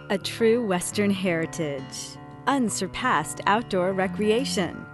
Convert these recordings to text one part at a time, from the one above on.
A true Western heritage, unsurpassed outdoor recreation,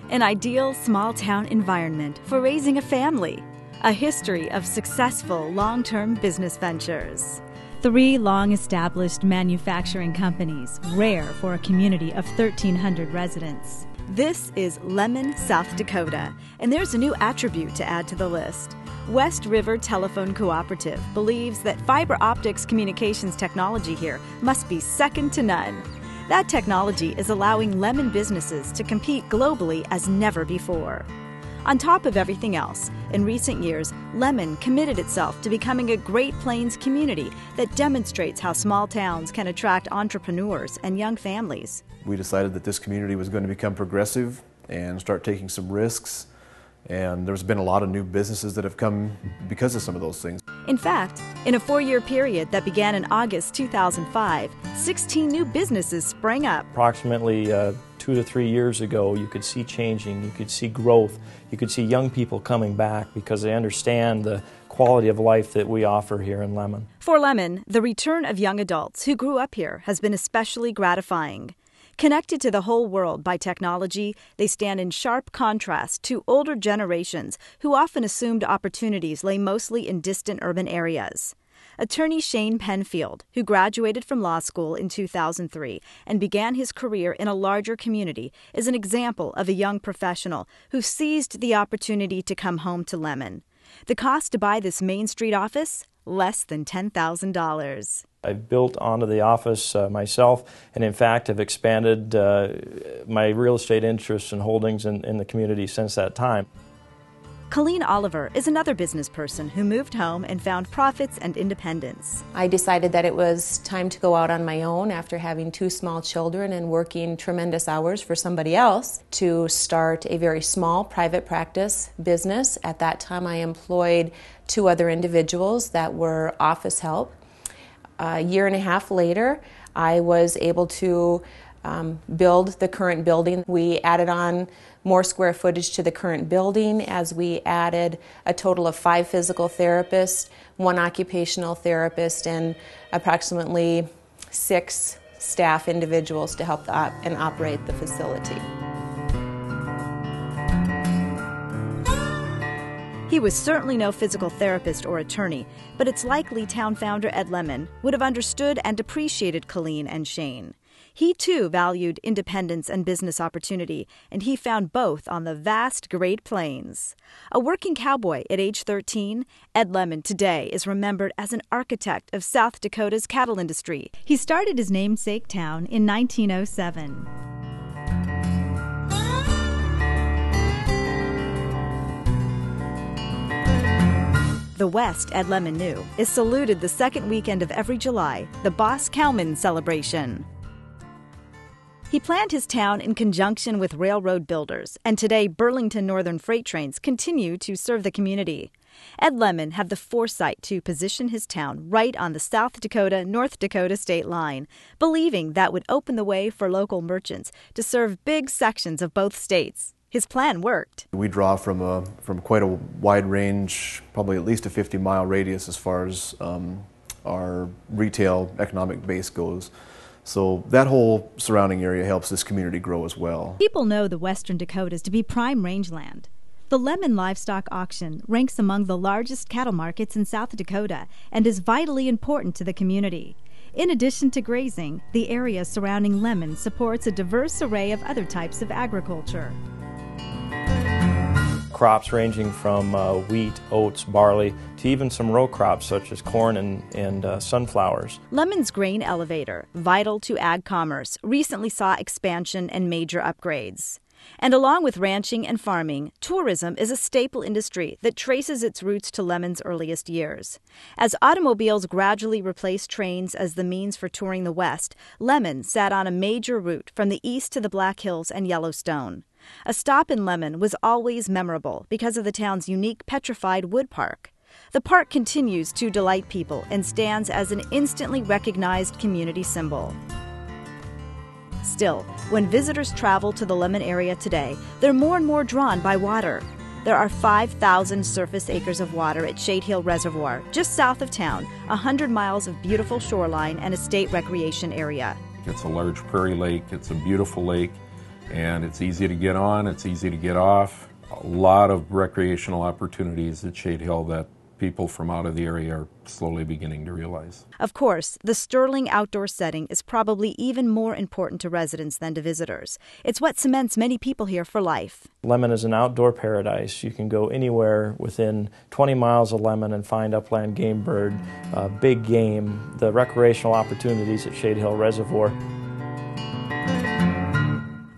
an ideal small-town environment for raising a family, a history of successful long-term business ventures. 3 long-established manufacturing companies, rare for a community of 1,300 residents. This is Lemmon, South Dakota, and there's a new attribute to add to the list. West River Telephone Cooperative believes that fiber optics communications technology here must be second to none. That technology is allowing Lemmon businesses to compete globally as never before. On top of everything else, in recent years, Lemmon committed itself to becoming a Great Plains community that demonstrates how small towns can attract entrepreneurs and young families. We decided that this community was going to become progressive and start taking some risks. And there's been a lot of new businesses that have come because of some of those things. In fact, in a 4-year period that began in August 2005, 16 new businesses sprang up. Approximately 2 to 3 years ago, you could see changing, you could see growth, you could see young people coming back because they understand the quality of life that we offer here in Lemmon. For Lemmon, the return of young adults who grew up here has been especially gratifying. Connected to the whole world by technology, they stand in sharp contrast to older generations who often assumed opportunities lay mostly in distant urban areas. Attorney Shane Penfield, who graduated from law school in 2003 and began his career in a larger community, is an example of a young professional who seized the opportunity to come home to Lemmon. The cost to buy this Main Street office? Less than $10,000. I've built onto the office myself and in fact have expanded my real estate interests and holdings in the community since that time. Colleen Oliver is another business person who moved home and found profits and independence. I decided that it was time to go out on my own after having 2 small children and working tremendous hours for somebody else to start a very small private practice business. At that time I employed 2 other individuals that were office help. A year and a half later, I was able to build the current building. We added on more square footage to the current building as we added a total of 5 physical therapists, 1 occupational therapist, and approximately 6 staff individuals to help and operate the facility. He was certainly no physical therapist or attorney, but it's likely town founder Ed Lemmon would have understood and appreciated Colleen and Shane. He too valued independence and business opportunity, and he found both on the vast Great Plains. A working cowboy at age 13, Ed Lemmon today is remembered as an architect of South Dakota's cattle industry. He started his namesake town in 1907. The West, Ed Lemmon knew, is saluted the second weekend of every July, the Boss Cowman celebration. He planned his town in conjunction with railroad builders, and today Burlington Northern freight trains continue to serve the community. Ed Lemmon had the foresight to position his town right on the South Dakota-North Dakota state line, believing that would open the way for local merchants to serve big sections of both states. His plan worked. We draw from quite a wide range, probably at least a 50-mile radius as far as our retail economic base goes. So that whole surrounding area helps this community grow as well. People know the Western Dakotas to be prime rangeland. The Lemmon Livestock Auction ranks among the largest cattle markets in South Dakota and is vitally important to the community. In addition to grazing, the area surrounding Lemmon supports a diverse array of other types of agriculture. Crops ranging from wheat, oats, barley, to even some row crops such as corn and sunflowers. Lemmon's grain elevator, vital to ag commerce, recently saw expansion and major upgrades. And along with ranching and farming, tourism is a staple industry that traces its roots to Lemmon's earliest years. As automobiles gradually replaced trains as the means for touring the West, Lemmon sat on a major route from the east to the Black Hills and Yellowstone. A stop in Lemmon was always memorable because of the town's unique petrified wood park. The park continues to delight people and stands as an instantly recognized community symbol. Still, when visitors travel to the Lemmon area today, they're more and more drawn by water. There are 5,000 surface acres of water at Shade Hill Reservoir, just south of town, 100 miles of beautiful shoreline and a state recreation area. It's a large prairie lake, it's a beautiful lake, and it's easy to get on, it's easy to get off. A lot of recreational opportunities at Shade Hill that people from out of the area are slowly beginning to realize. Of course, the sterling outdoor setting is probably even more important to residents than to visitors. It's what cements many people here for life. Lemmon is an outdoor paradise. You can go anywhere within 20 miles of Lemmon and find upland game bird, big game, the recreational opportunities at Shade Hill Reservoir.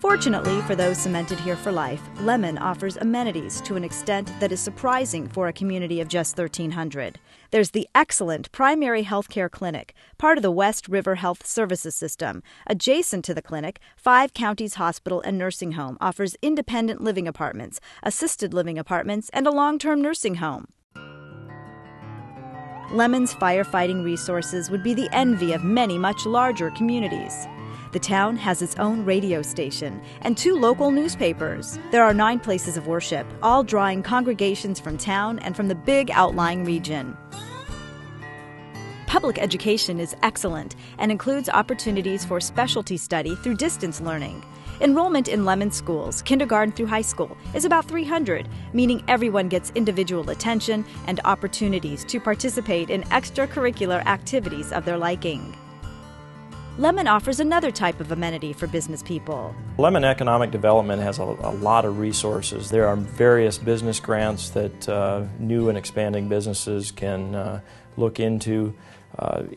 Fortunately for those cemented here for life, Lemmon offers amenities to an extent that is surprising for a community of just 1,300. There's the excellent primary health care clinic, part of the West River Health Services System. Adjacent to the clinic, 5 Counties Hospital and Nursing Home offers independent living apartments, assisted living apartments, and a long-term nursing home. Lemmon's firefighting resources would be the envy of many much larger communities. The town has its own radio station and 2 local newspapers. There are 9 places of worship, all drawing congregations from town and from the big outlying region. Public education is excellent and includes opportunities for specialty study through distance learning. Enrollment in Lemmon schools, kindergarten through high school, is about 300, meaning everyone gets individual attention and opportunities to participate in extracurricular activities of their liking. Lemmon offers another type of amenity for business people. Lemmon Economic Development has a lot of resources. There are various business grants that new and expanding businesses can look into.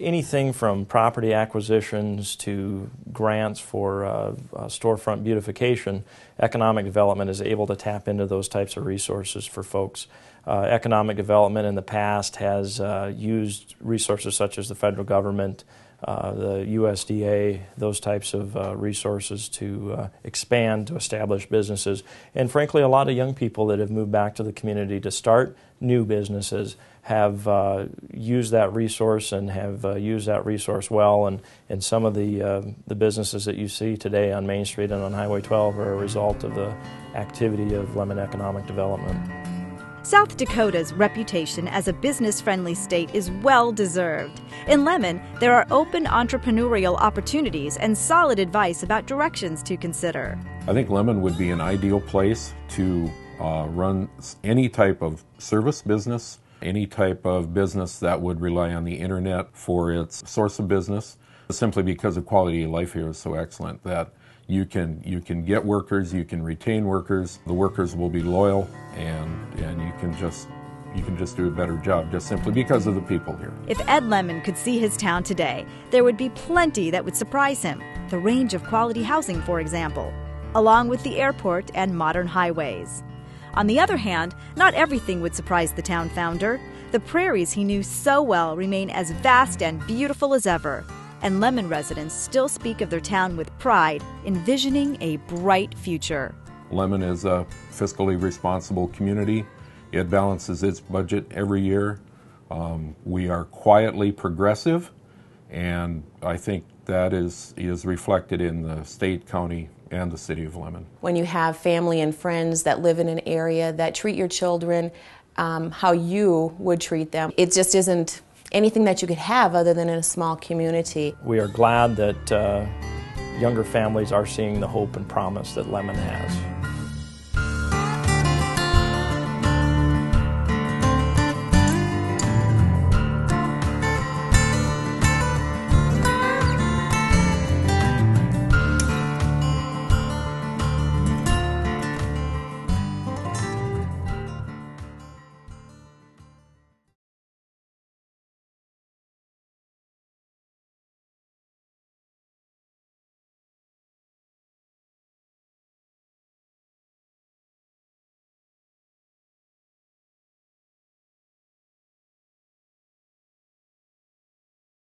Anything from property acquisitions to grants for storefront beautification, economic development is able to tap into those types of resources for folks. Economic development in the past has used resources such as the federal government, the USDA, those types of resources to expand, to establish businesses. And frankly, a lot of young people that have moved back to the community to start new businesses have used that resource and have used that resource well. And some of the businesses that you see today on Main Street and on Highway 12 are a result of the activity of Lemmon Economic Development. South Dakota's reputation as a business-friendly state is well-deserved. In Lemmon, there are open entrepreneurial opportunities and solid advice about directions to consider. I think Lemmon would be an ideal place to run any type of service business, any type of business that would rely on the internet for its source of business, simply because the quality of life here is so excellent that you can get workers, you can retain workers, the workers will be loyal, and you can just do a better job just simply because of the people here. If Ed Lemmon could see his town today, there would be plenty that would surprise him. The range of quality housing, for example, along with the airport and modern highways. On the other hand, not everything would surprise the town founder. The prairies he knew so well remain as vast and beautiful as ever. And Lemmon residents still speak of their town with pride, envisioning a bright future. Lemmon is a fiscally responsible community. It balances its budget every year. We are quietly progressive, and I think that is reflected in the state, county, and the city of Lemmon. When you have family and friends that live in an area that treat your children how you would treat them, it just isn't anything that you could have other than in a small community. We are glad that younger families are seeing the hope and promise that Lemmon has.